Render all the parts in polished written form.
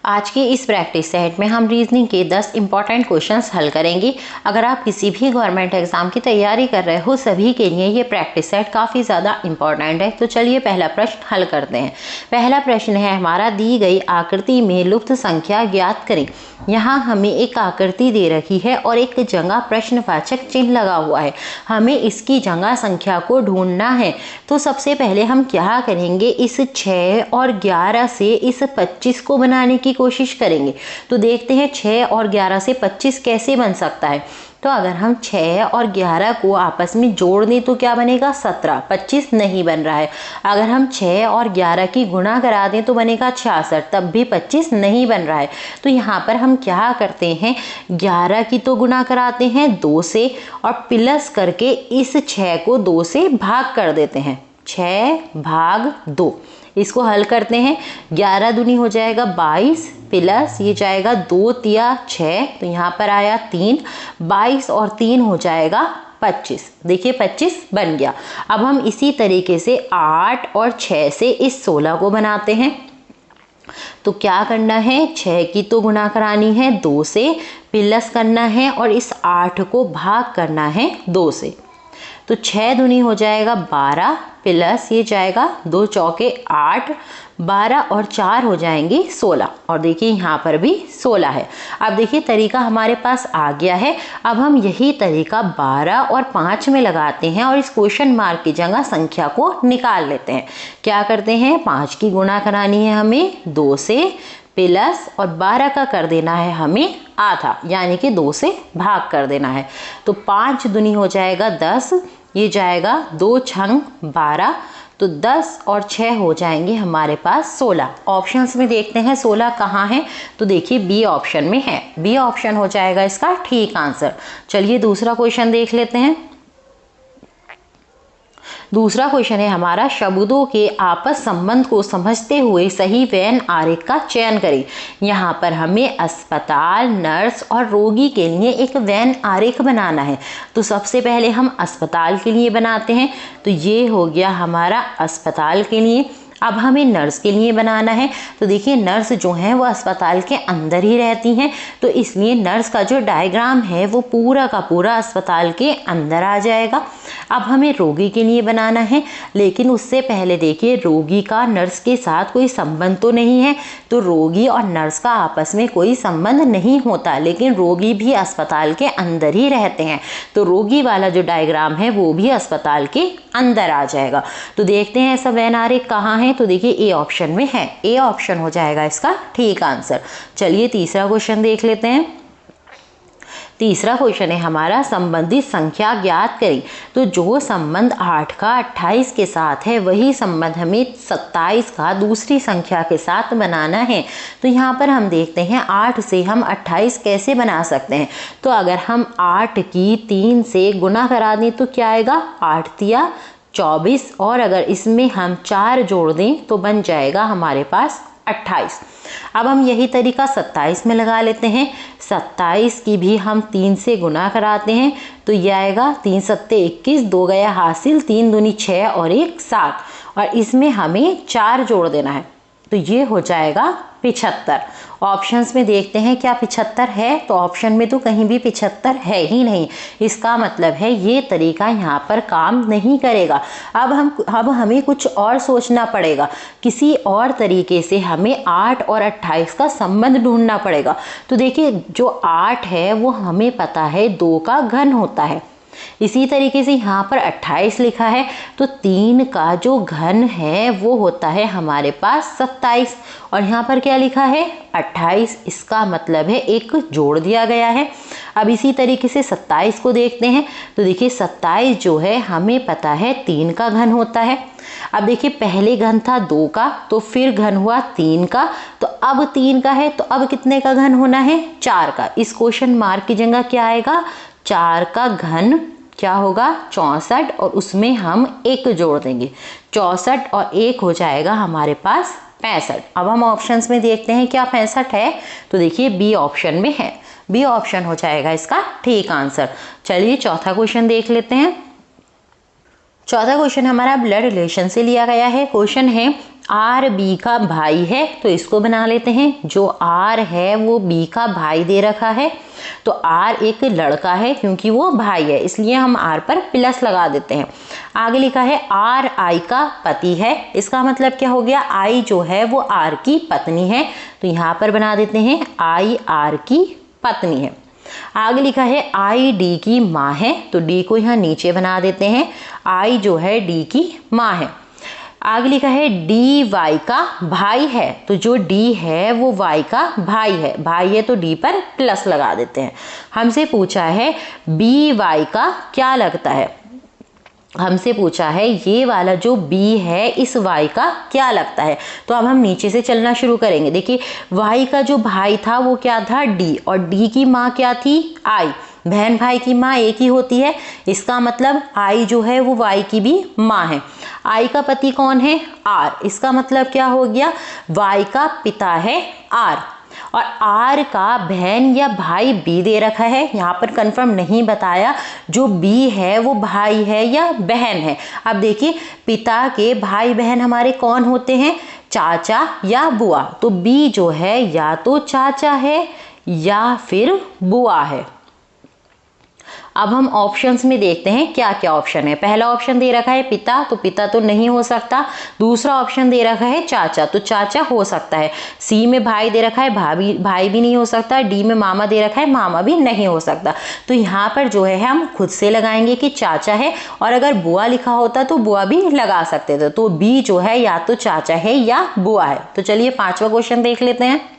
आज के इस प्रैक्टिस सेट में हम रीजनिंग के 10 इंपॉर्टेंट क्वेश्चंस हल करेंगे। अगर आप किसी भी गवर्नमेंट एग्जाम की तैयारी कर रहे हो सभी के लिए ये प्रैक्टिस सेट काफ़ी ज़्यादा इंपॉर्टेंट है। तो चलिए पहला प्रश्न हल करते हैं। पहला प्रश्न है हमारा, दी गई आकृति में लुप्त संख्या ज्ञात करें। यहाँ हमें एक आकृति दे रखी है और एक जगह प्रश्नवाचक चिन्ह लगा हुआ है। हमें इसकी जगह संख्या को ढूंढना है। तो सबसे पहले हम क्या करेंगे, इस 6 और 11 से इस 25 को बनाने की कोशिश करेंगे। तो देखते हैं 6 और 11 से 25 कैसे बन सकता है। तो अगर हम 6 और 11 को आपस में जोड़ दें तो क्या बनेगा, 17। 25 नहीं बन रहा है। अगर हम 6 और 11 की गुणा करा दें तो बनेगा 66, तब भी 25 नहीं बन रहा है। तो यहाँ पर हम क्या करते हैं, 11 की तो गुणा कराते हैं 2 से और प्लस करके इस 6 को 2 से भाग कर देते हैं। 6 भाग 2, इसको हल करते हैं। 11 दूनी हो जाएगा 22 प्लस ये जाएगा 2 तिया 6, तो यहाँ पर आया 3। 22 और 3 हो जाएगा 25। देखिए 25 बन गया। अब हम इसी तरीके से 8 और 6 से इस 16 को बनाते हैं। तो क्या करना है, 6 की तो गुणा करानी है 2 से, प्लस करना है और इस 8 को भाग करना है 2 से। तो 6 दूनी हो जाएगा 12 प्लस ये जाएगा 2 चौके 8, 12 और 4 हो जाएंगे 16। और देखिए यहाँ पर भी 16 है। अब देखिए तरीका हमारे पास आ गया है। अब हम यही तरीका 12 और 5 में लगाते हैं और इस क्वेश्चन मार्क की जगह संख्या को निकाल लेते हैं। क्या करते हैं, 5 की गुणा करानी है हमें 2 से, प्लस और 12 का कर देना है हमें आधा, यानी कि 2 से भाग कर देना है। तो 5 दूनी हो जाएगा 10, ये जाएगा 2 छंग 12, तो 10 और 6 हो जाएंगे हमारे पास 16। ऑप्शंस में देखते हैं 16 कहाँ है, तो देखिए बी ऑप्शन में है। बी ऑप्शन हो जाएगा इसका ठीक आंसर। चलिए दूसरा क्वेश्चन देख लेते हैं। दूसरा क्वेश्चन है हमारा, शब्दों के आपस संबंध को समझते हुए सही वेन आरेख का चयन करें। यहाँ पर हमें अस्पताल, नर्स और रोगी के लिए एक वेन आरेख बनाना है। तो सबसे पहले हम अस्पताल के लिए बनाते हैं। तो ये हो गया हमारा अस्पताल के लिए। अब हमें नर्स के लिए बनाना है। तो देखिए नर्स जो है वो अस्पताल के अंदर ही रहती हैं, तो इसलिए नर्स का जो डायग्राम है वो पूरा का पूरा अस्पताल के अंदर आ जाएगा। अब हमें रोगी के लिए बनाना है, लेकिन उससे पहले देखिए रोगी का नर्स के साथ कोई संबंध तो नहीं है। तो रोगी और नर्स का आपस में कोई संबंध नहीं होता, लेकिन रोगी भी अस्पताल के अंदर ही रहते हैं। तो रोगी वाला जो डायग्राम है वो भी अस्पताल के अंदर आ जाएगा। तो देखते हैं ऐसा वेन आरेख कहाँ है। तो देखिए ए ऑप्शन में है। ए ऑप्शन हो जाएगा इसका ठीक आंसर। चलिए तीसरा क्वेश्चन देख लेते हैं। तीसरा क्वेश्चन है हमारा, संबंधित संख्या ज्ञात करें। तो जो संबंध 8 का 28 के साथ है वही संबंध हमें 27 का दूसरी संख्या के साथ बनाना है। तो यहाँ पर हम देखते हैं 8 से हम 28 कैसे बना सकते हैं। तो अगर हम 8 की 3 से गुणा करा दें तो क्या आएगा, 8 तिया 24, और अगर इसमें हम 4 जोड़ दें तो बन जाएगा हमारे पास 28। अब हम यही तरीका 27 में लगा लेते हैं। 27 की भी हम 3 से गुणा कराते हैं तो ये आएगा 3 सत्ते 21, 2 गया हासिल, 3 दूनी 6 और 1 7, और इसमें हमें 4 जोड़ देना है। तो ये हो जाएगा 75। ऑप्शंस में देखते हैं क्या 75 है, तो ऑप्शन में तो कहीं भी 75 है ही नहीं। इसका मतलब है ये तरीका यहाँ पर काम नहीं करेगा। अब हमें कुछ और सोचना पड़ेगा। किसी और तरीके से हमें 8 और 28 का संबंध ढूंढना पड़ेगा। तो देखिए जो 8 है वो हमें पता है 2 का घन होता है। इसी तरीके से यहाँ पर 28 लिखा है, तो 3 का जो घन है वो होता है हमारे पास 27, और यहाँ पर क्या लिखा है 28। इसका मतलब है एक जोड़ दिया गया है। अब इसी तरीके से 27 को देखते हैं। तो देखिए 27 जो है हमें पता है 3 का घन होता है। अब देखिए पहले घन था 2 का, तो फिर घन हुआ 3 का, तो अब 3 का है, तो अब कितने का घन होना है, 4 का। इस क्वेश्चन मार्क की जगह क्या आएगा, 4 का घन क्या होगा 64, और उसमें हम 1 जोड़ देंगे। 64 और 1 हो जाएगा हमारे पास 65। अब हम ऑप्शंस में देखते हैं क्या 65 है। तो देखिए बी ऑप्शन में है। बी ऑप्शन हो जाएगा इसका ठीक आंसर। चलिए चौथा क्वेश्चन देख लेते हैं। चौथा क्वेश्चन हमारा ब्लड रिलेशन से लिया गया है। क्वेश्चन है आर बी का भाई है, तो इसको बना लेते हैं। जो आर है वो बी का भाई दे रखा है, तो आर एक लड़का है क्योंकि वो भाई है, इसलिए हम आर पर प्लस लगा देते हैं। आगे लिखा है आर आई का पति है, इसका मतलब क्या हो गया, आई जो है वो आर की पत्नी है, तो यहाँ पर बना देते हैं आई आर की पत्नी है। आगे लिखा है आई डी की माँ है, तो डी को यहाँ नीचे बना देते हैं, आई जो है डी की माँ है। आगे लिखा है डी वाई का भाई है, तो जो डी है वो वाई का भाई है तो डी पर प्लस लगा देते हैं। हमसे पूछा है बी वाई का क्या लगता है, हमसे पूछा है ये वाला जो b है इस y का क्या लगता है, तो अब हम नीचे से चलना शुरू करेंगे। देखिए y का जो भाई था वो क्या था d, और d की माँ क्या थी i, बहन भाई की माँ एक ही होती है, इसका मतलब i जो है वो y की भी माँ है। i का पति कौन है r, इसका मतलब क्या हो गया y का पिता है r, और आर का बहन या भाई बी दे रखा है, यहाँ पर कंफर्म नहीं बताया जो बी है वो भाई है या बहन है। अब देखिए पिता के भाई बहन हमारे कौन होते हैं, चाचा या बुआ, तो बी जो है या तो चाचा है या फिर बुआ है। अब हम ऑप्शंस में देखते हैं क्या क्या ऑप्शन है। पहला ऑप्शन दे रखा है पिता, तो पिता तो नहीं हो सकता। दूसरा ऑप्शन दे रखा है चाचा, तो चाचा हो सकता है। सी में भाई दे रखा है, भाई भी नहीं हो सकता। डी में मामा दे रखा है, मामा भी नहीं हो सकता। तो यहाँ पर जो है हम खुद से लगाएंगे कि चाचा है, और अगर बुआ लिखा होता तो बुआ भी लगा सकते थे। तो बी जो है या तो चाचा है या बुआ है। तो चलिए पांचवा क्वेश्चन देख लेते हैं।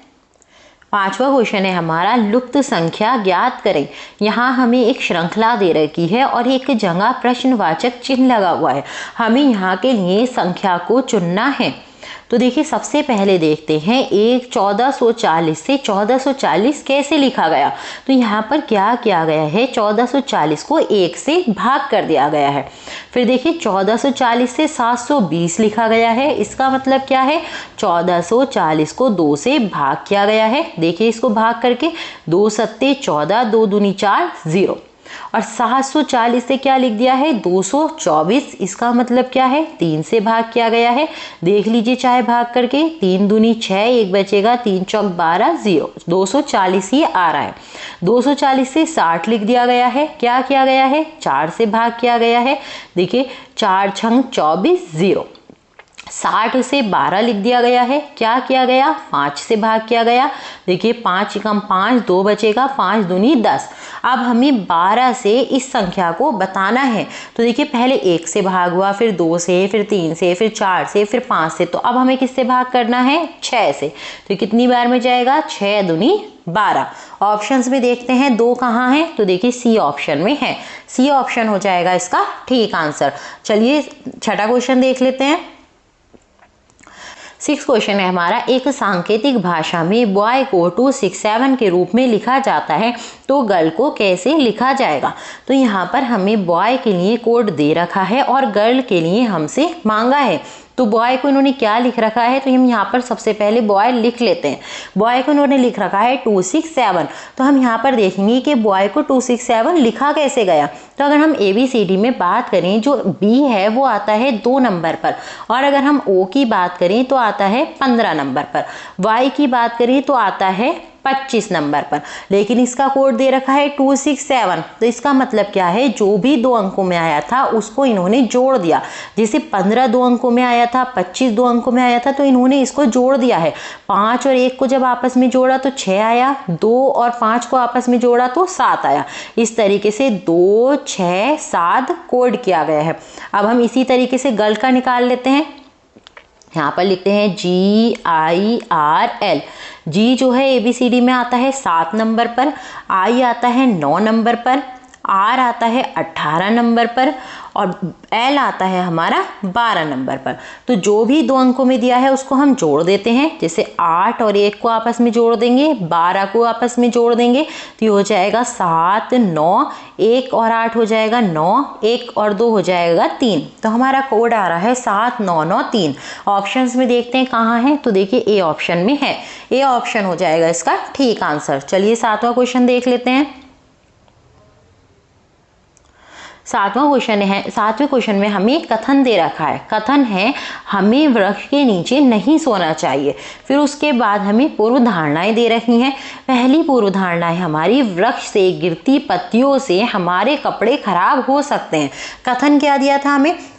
पांचवा क्वेश्चन है हमारा लुप्त संख्या ज्ञात करें। यहाँ हमें एक श्रृंखला दे रखी है और एक जगह प्रश्नवाचक चिन्ह लगा हुआ है, हमें यहाँ के लिए संख्या को चुनना है। तो देखिए सबसे पहले देखते हैं एक 1440 से 1440 कैसे लिखा गया। तो यहाँ पर क्या किया गया है, 1440 को 1 से भाग कर दिया गया है। फिर देखिए 1440 से 720 लिखा गया है, इसका मतलब क्या है 1440 को 2 से भाग किया गया है। देखिए इसको भाग करके 2 सत्ते 14, 2 दूनी 4, 0। और 740 से क्या लिख दिया है 224, इसका मतलब क्या है 3 से भाग किया गया है। देख लीजिए चाहे भाग करके, 3 दूनी 6, 1 बचेगा, 3 चौक 12, 0, 240 ही आ रहा है। 240 से 60 लिख दिया गया है, क्या किया गया है 4 से भाग किया गया है। देखिए 4 छंग 24, 0। 60 से 12 लिख दिया गया है, क्या किया गया 5 से भाग किया गया। देखिए 5 कम 5, 2 बचेगा, 5 दूनी 10। अब हमें 12 से इस संख्या को बताना है। तो देखिए पहले 1 से भाग हुआ, फिर 2 से, फिर 3 से, फिर 4 से, फिर 5 से। तो अब हमें किससे भाग करना है 6 से। तो कितनी बार में जाएगा 6 दूनी 12। ऑप्शंस में देखते हैं 2 कहाँ है, तो देखिए सी ऑप्शन में है। सी ऑप्शन हो जाएगा इसका ठीक आंसर। चलिए छठा क्वेश्चन देख लेते हैं। 6 क्वेश्चन है हमारा एक सांकेतिक भाषा में बॉय को 267 के रूप में लिखा जाता है, तो गर्ल को कैसे लिखा जाएगा। तो यहाँ पर हमें बॉय के लिए कोड दे रखा है और गर्ल के लिए हमसे मांगा है। तो बॉय को इन्होंने क्या लिख रखा है, तो हम यहाँ पर सबसे पहले बॉय लिख लेते हैं। बॉय को इन्होंने लिख रखा है 267, तो हम यहाँ पर देखेंगे कि बॉय को 267 लिखा कैसे गया। तो अगर हम ABCD में बात करें, जो B है वो आता है 2 नंबर पर, और अगर हम O की बात करें तो आता है 15 नंबर पर, Y की बात करें तो आता है 25 नंबर पर। लेकिन इसका कोड दे रखा है 267, तो इसका मतलब क्या है जो भी 2 अंकों में आया था उसको इन्होंने जोड़ दिया। जैसे 15 2 अंकों में आया था, 25 2 अंकों में आया था, तो इन्होंने इसको जोड़ दिया है। 5 और 1 को जब आपस में जोड़ा तो 6 आया, 2 और 5 को आपस में जोड़ा तो 7 आया। इस तरीके से 2 6 7 कोड किया गया है। अब हम इसी तरीके से गर्ल का निकाल लेते हैं। यहाँ पर लिखते हैं GIRL। जी जो है ABCD में आता है 7 नंबर पर, I आता है 9 नंबर पर, R आता है 18 नंबर पर, और L आता है हमारा 12 नंबर पर। तो जो भी 2 अंकों में दिया है उसको हम जोड़ देते हैं। जैसे 8 और 1 को आपस में जोड़ देंगे, 12 को आपस में जोड़ देंगे, तो ये हो जाएगा 7 9, 1 और 8 हो जाएगा 9, 1 और 2 हो जाएगा 3। तो हमारा कोड आ रहा है 79993। ऑप्शंस में देखते हैं कहाँ है, तो देखिए A ऑप्शन में है। A ऑप्शन हो जाएगा इसका ठीक आंसर। चलिए 7वां क्वेश्चन देख लेते हैं। सातवें क्वेश्चन में हमें कथन दे रखा है। कथन है हमें वृक्ष के नीचे नहीं सोना चाहिए। फिर उसके बाद हमें पूर्व धारणाएं दे रखी हैं। पहली पूर्व धारणा है हमारी, वृक्ष से गिरती पत्तियों से हमारे कपड़े खराब हो सकते हैं। कथन क्या दिया था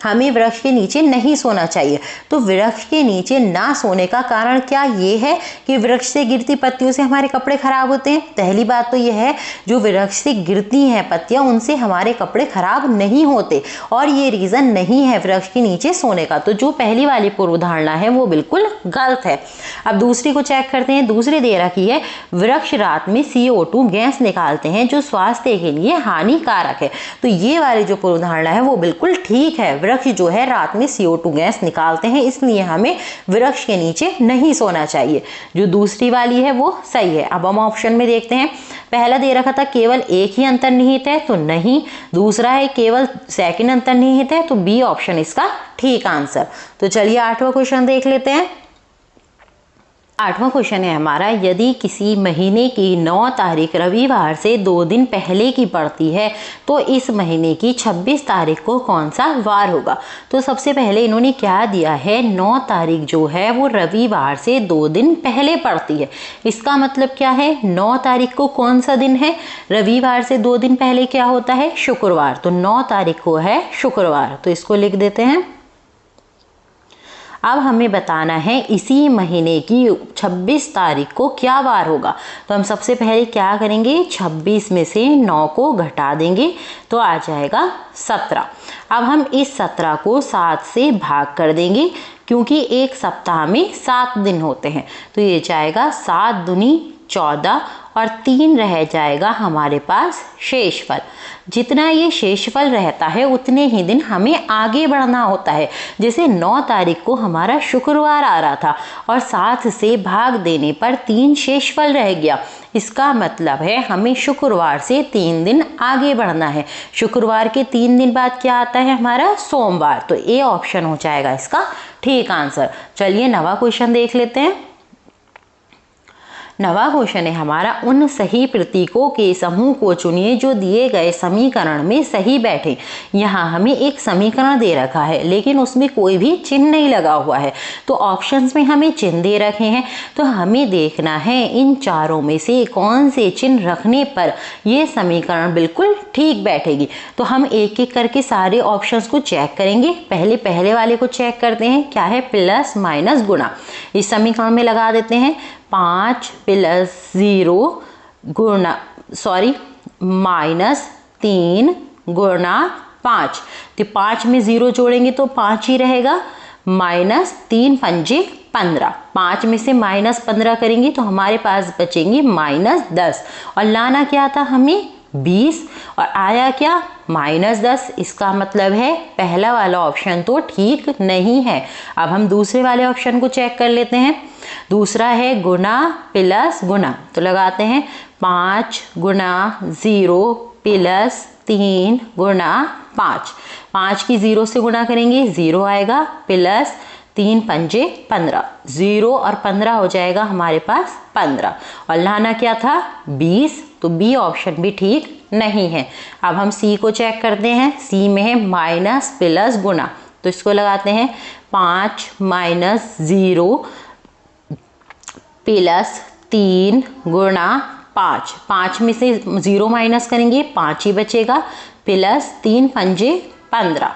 हमें वृक्ष के नीचे नहीं सोना चाहिए। तो वृक्ष के नीचे ना सोने का कारण क्या ये है कि वृक्ष से गिरती पत्तियों से हमारे कपड़े खराब होते हैं? पहली बात तो यह है जो वृक्ष से गिरती हैं पत्तियां उनसे हमारे कपड़े खराब नहीं होते, और ये रीजन नहीं है वृक्ष के नीचे सोने का। तो जो पहली वाली पूर्व धारणा है वो बिल्कुल गलत है। अब दूसरी को चेक करते हैं। दूसरी दे रखी है वृक्ष रात में CO2 गैस निकालते हैं जो स्वास्थ्य के लिए हानिकारक है। तो ये वाली जो पूर्व धारणा है वो बिल्कुल ठीक है। वृक्ष जो है रात में CO2 गैस निकालते हैं, इसलिए हमें वृक्ष के नीचे नहीं सोना चाहिए। जो दूसरी वाली है वो सही है। अब हम ऑप्शन में देखते हैं। पहला दे रखा था केवल एक ही अंतर्निहित है, तो नहीं। दूसरा है केवल सेकंड अंतर्निहित है, तो बी ऑप्शन इसका ठीक आंसर। तो चलिए 8वां क्वेश्चन देख लेते हैं। 8वां क्वेश्चन है हमारा, यदि किसी महीने की 9 तारीख रविवार से 2 दिन पहले की पड़ती है तो इस महीने की 26 तारीख को कौन सा वार होगा? तो सबसे पहले इन्होंने क्या दिया है, 9 तारीख जो है वो रविवार से 2 दिन पहले पड़ती है। इसका मतलब क्या है, 9 तारीख को कौन सा दिन है? रविवार से 2 दिन पहले क्या होता है? शुक्रवार। तो 9 तारीख को है शुक्रवार, तो इसको लिख देते हैं। अब हमें बताना है इसी महीने की 26 तारीख को क्या वार होगा। तो हम सबसे पहले क्या करेंगे, 26 में से 9 को घटा देंगे तो आ जाएगा 17। अब हम इस 17 को 7 से भाग कर देंगे क्योंकि एक सप्ताह में 7 दिन होते हैं। तो ये जाएगा 7 दूनी 14 और 3 रह जाएगा हमारे पास शेषफल। जितना ये शेषफल रहता है उतने ही दिन हमें आगे बढ़ना होता है। जैसे 9 तारीख को हमारा शुक्रवार आ रहा था और 7 से भाग देने पर 3 शेषफल रह गया। इसका मतलब है हमें शुक्रवार से 3 दिन आगे बढ़ना है। शुक्रवार के 3 दिन बाद क्या आता है हमारा? सोमवार। तो ए ऑप्शन हो जाएगा इसका ठीक आंसर। चलिए 9वां क्वेश्चन देख लेते हैं। 9वां क्वेश्चन है हमारा, उन सही प्रतीकों के समूह को चुनिए जो दिए गए समीकरण में सही बैठे। यहाँ हमें एक समीकरण दे रखा है लेकिन उसमें कोई भी चिन्ह नहीं लगा हुआ है। तो ऑप्शंस में हमें चिन्ह दे रखे हैं, तो हमें देखना है इन चारों में से कौन से चिन्ह रखने पर ये समीकरण बिल्कुल ठीक बैठेगी। तो हम एक एक करके सारे ऑप्शंस को चेक करेंगे। पहले वाले को चेक करते हैं, क्या है? प्लस माइनस गुणा। इस समीकरण में लगा देते हैं 5 + 0 गुणा -3 गुणा 5। तो 5 में 0 जोड़ेंगे तो 5 ही रहेगा। -3 पंजे 15। 5 में से -15 करेंगे तो हमारे पास बचेंगे -10। और लाना क्या था हमें? 20। और आया क्या? -10। इसका मतलब है पहला वाला ऑप्शन तो ठीक नहीं है। अब हम दूसरे वाले ऑप्शन को चेक कर लेते हैं। दूसरा है गुणा प्लस गुणा। तो लगाते हैं 5 × 0 + 3 × 5। 5 की 0 से गुणा करेंगे 0 आएगा, प्लस 3 पंजे 15। 0 और 15 हो जाएगा हमारे पास 15। और लाना क्या था? 20। तो बी ऑप्शन भी ठीक नहीं है। अब हम सी को चेक करते हैं। सी में है माइनस प्लस गुणा। तो इसको लगाते हैं 5 - 0 + 3 × 5। 5 में से 0 माइनस करेंगे 5 ही बचेगा, प्लस 3 पंजे 15।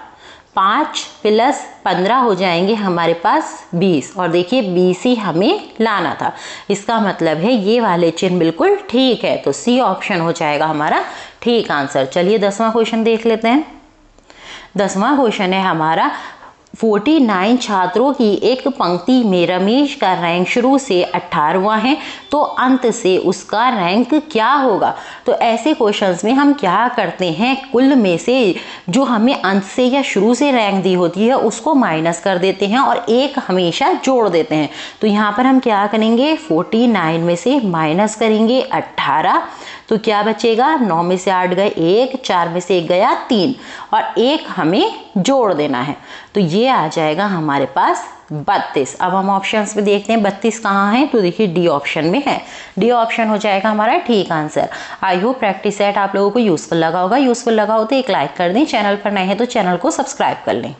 5 + 15 हो जाएंगे हमारे पास 20। और देखिए 20 ही हमें लाना था। इसका मतलब है ये वाले चिन्ह बिल्कुल ठीक है। तो सी ऑप्शन हो जाएगा हमारा ठीक आंसर। चलिए 10वां क्वेश्चन देख लेते हैं। 10वां क्वेश्चन है हमारा, 49 छात्रों की एक पंक्ति में रमेश का रैंक शुरू से 18वां है तो अंत से उसका रैंक क्या होगा? तो ऐसे क्वेश्चंस में हम क्या करते हैं, कुल में से जो हमें अंत से या शुरू से रैंक दी होती है उसको माइनस कर देते हैं और एक हमेशा जोड़ देते हैं। तो यहाँ पर हम क्या करेंगे, 49 में से माइनस करेंगे 18, तो क्या बचेगा? 9 में से 8 गए 1, 4 में से 1 गया 3 और 1 हमें जोड़ देना है। तो ये आ जाएगा हमारे पास 32। अब हम ऑप्शंस में देखते हैं 32 कहाँ है, तो देखिए डी ऑप्शन में है। डी ऑप्शन हो जाएगा हमारा ठीक answer. I hope practice set आप लोगों को यूजफुल लगा होगा। यूजफुल लगा हो तो एक लाइक कर दें, चैनल पर नए हैं तो चैनल को सब्सक्राइब कर लें।